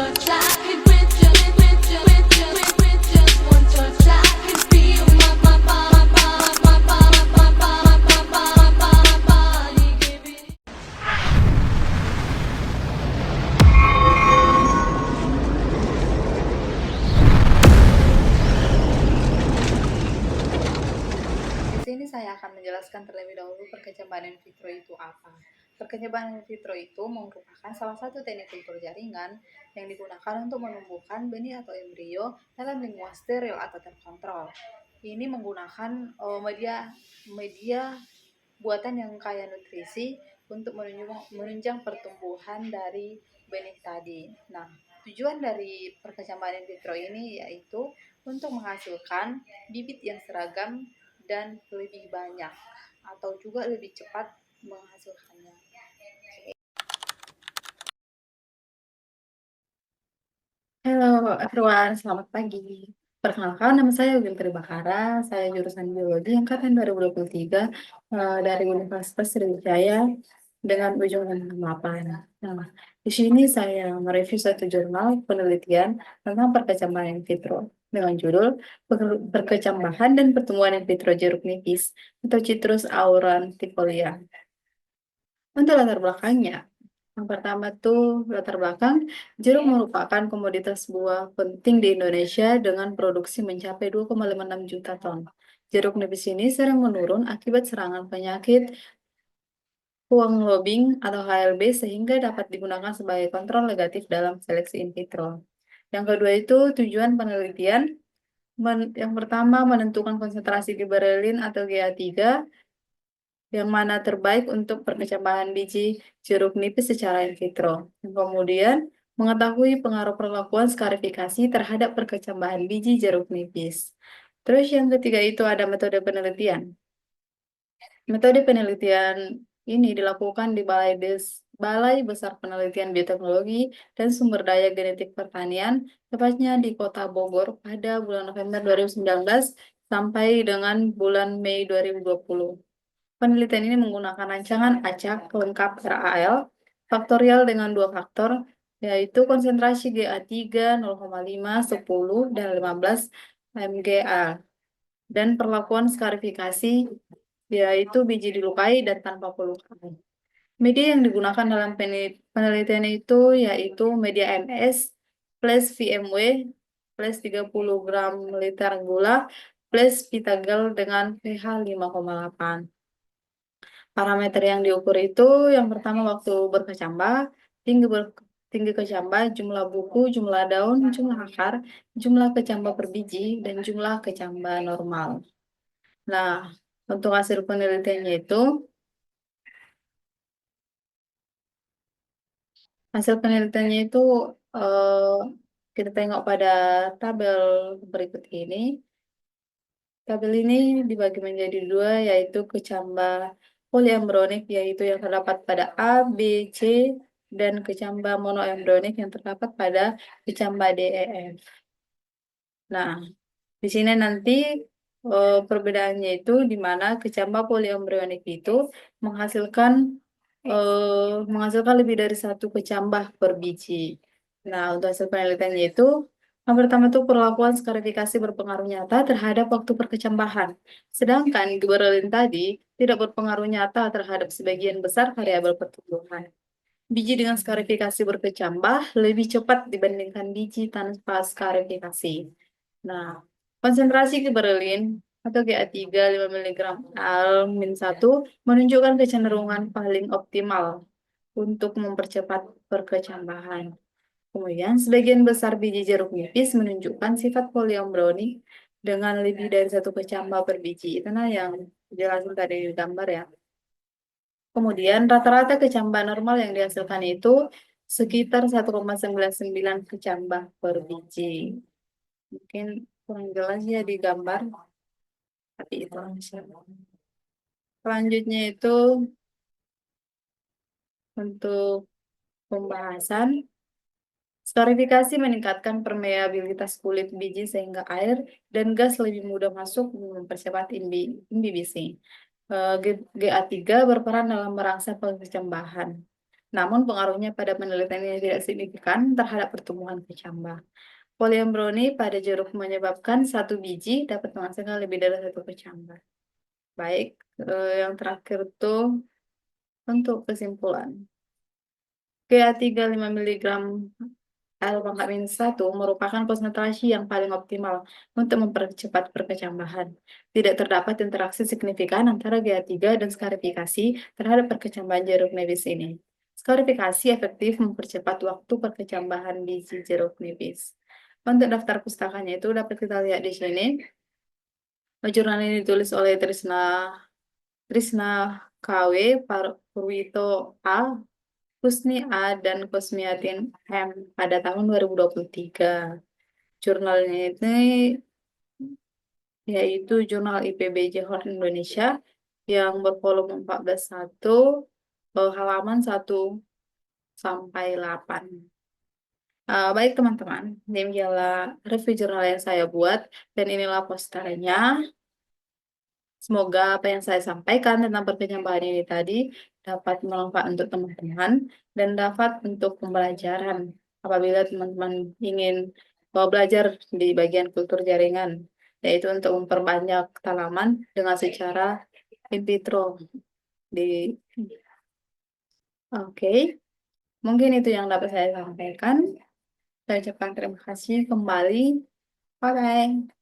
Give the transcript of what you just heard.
touch, I can with just one touch, I can feel my body giving. Di sini saya akan menjelaskan terlebih dahulu perkecambahan in vitro itu apa. Perkecambahan in vitro itu merupakan salah satu teknik kultur jaringan yang digunakan untuk menumbuhkan benih atau embrio dalam lingkungan steril atau terkontrol. Ini menggunakan media buatan yang kaya nutrisi untuk menunjang pertumbuhan dari benih tadi. Nah, tujuan dari perkecambahan in vitro ini yaitu untuk menghasilkan bibit yang seragam dan lebih banyak atau juga lebih cepat menghasilkannya. Halo everyone, selamat pagi. Perkenalkan, nama saya Yugil Tribakara, saya jurusan Biologi Angkatan 2023 dari Universitas Sriwijaya dengan ujung 68. Nah, di sini saya mereview satu jurnal penelitian tentang perkecambahan in vitro dengan judul Perkecambahan dan Pertumbuhan in vitro jeruk nipis atau Citrus aurantifolia. Untuk latar belakangnya, yang pertama tuh latar belakang, jeruk merupakan komoditas buah penting di Indonesia dengan produksi mencapai 2,56 juta ton. Jeruk nipis ini sering menurun akibat serangan penyakit puang lobing atau HLB sehingga dapat digunakan sebagai kontrol negatif dalam seleksi in vitro. Yang kedua itu tujuan penelitian. Yang pertama menentukan konsentrasi giberelin atau GA3 yang mana terbaik untuk perkecambahan biji jeruk nipis secara in vitro. Kemudian, mengetahui pengaruh perlakuan skarifikasi terhadap perkecambahan biji jeruk nipis. Terus yang ketiga itu ada metode penelitian. Metode penelitian ini dilakukan di Balai Besar Penelitian Bioteknologi dan Sumber Daya Genetik Pertanian, tepatnya di Kota Bogor pada bulan November 2019 sampai dengan bulan Mei 2020. Penelitian ini menggunakan rancangan acak lengkap RAL faktorial dengan dua faktor, yaitu konsentrasi GA3 0,5, 10, dan 15 mGa, dan perlakuan skarifikasi, yaitu biji dilukai dan tanpa pelukai. Media yang digunakan dalam penelitian itu yaitu media MS plus VMW plus 30 gram liter gula plus pitagal dengan pH 5,8. Parameter yang diukur itu yang pertama waktu berkecambah, tinggi kecambah, jumlah buku, jumlah daun, jumlah akar, jumlah kecambah per biji, dan jumlah kecambah normal. Nah, untuk hasil penelitiannya itu, eh, kita tengok pada tabel berikut ini. Tabel ini dibagi menjadi dua, yaitu kecambah poliembryonik, yaitu yang terdapat pada A, B, C, dan kecambah monoembryonik yang terdapat pada kecambah D, E, F. Nah, di sini nanti perbedaannya itu di mana kecambah poliembryonik itu menghasilkan lebih dari satu kecambah per biji. Nah, untuk hasil penelitiannya itu, yang pertama itu perlakuan skarifikasi berpengaruh nyata terhadap waktu perkecambahan. Sedangkan gibberellin tadi tidak berpengaruh nyata terhadap sebagian besar variabel pertumbuhan. Biji dengan skarifikasi berkecambah lebih cepat dibandingkan biji tanpa skarifikasi. Nah, konsentrasi gibberellin atau GA3 5 mg Al-1 menunjukkan kecenderungan paling optimal untuk mempercepat perkecambahan. Kemudian, sebagian besar biji jeruk nipis menunjukkan sifat poliembryonik dengan lebih dari satu kecambah per biji. Itu yang dijelasin tadi di gambar ya. Kemudian, rata-rata kecambah normal yang dihasilkan itu sekitar 1,99 kecambah per biji. Mungkin kurang jelas ya di gambar, tapi itu aja. Selanjutnya itu untuk pembahasan. Skarifikasi meningkatkan permeabilitas kulit biji sehingga air dan gas lebih mudah masuk mempercepat imbibisi. GA3 berperan dalam merangsang perkecambahan. namun pengaruhnya pada penelitian ini tidak signifikan terhadap pertumbuhan kecambah. Polyambroni pada jeruk menyebabkan satu biji dapat menghasilkan lebih dari satu kecambah. Baik, yang terakhir tuh untuk kesimpulan. GA3 5 mg air pangkat minus 1 merupakan konsentrasi yang paling optimal untuk mempercepat perkecambahan. Tidak terdapat interaksi signifikan antara GA3 dan skarifikasi terhadap perkecambahan jeruk nipis ini. Skarifikasi efektif mempercepat waktu perkecambahan biji jeruk nipis. Untuk daftar pustakanya itu dapat kita lihat di sini. Jurnal ini ditulis oleh Trisna KW, Purwito A, Husni A, dan Kusmiatin M pada tahun 2023. Jurnalnya ini yaitu Jurnal IPBJ Horn Indonesia yang bervolume 14.1, halaman 1 sampai 8. Baik teman-teman, demikianlah review jurnal yang saya buat dan inilah posternya. Semoga apa yang saya sampaikan tentang perkecambahan ini tadi dapat bermanfaat untuk teman-teman dan dapat untuk pembelajaran apabila teman-teman ingin belajar di bagian kultur jaringan, yaitu untuk memperbanyak tanaman dengan secara in vitro. Oke, mungkin itu yang dapat saya sampaikan. Saya ucapkan terima kasih kembali. Bye-bye.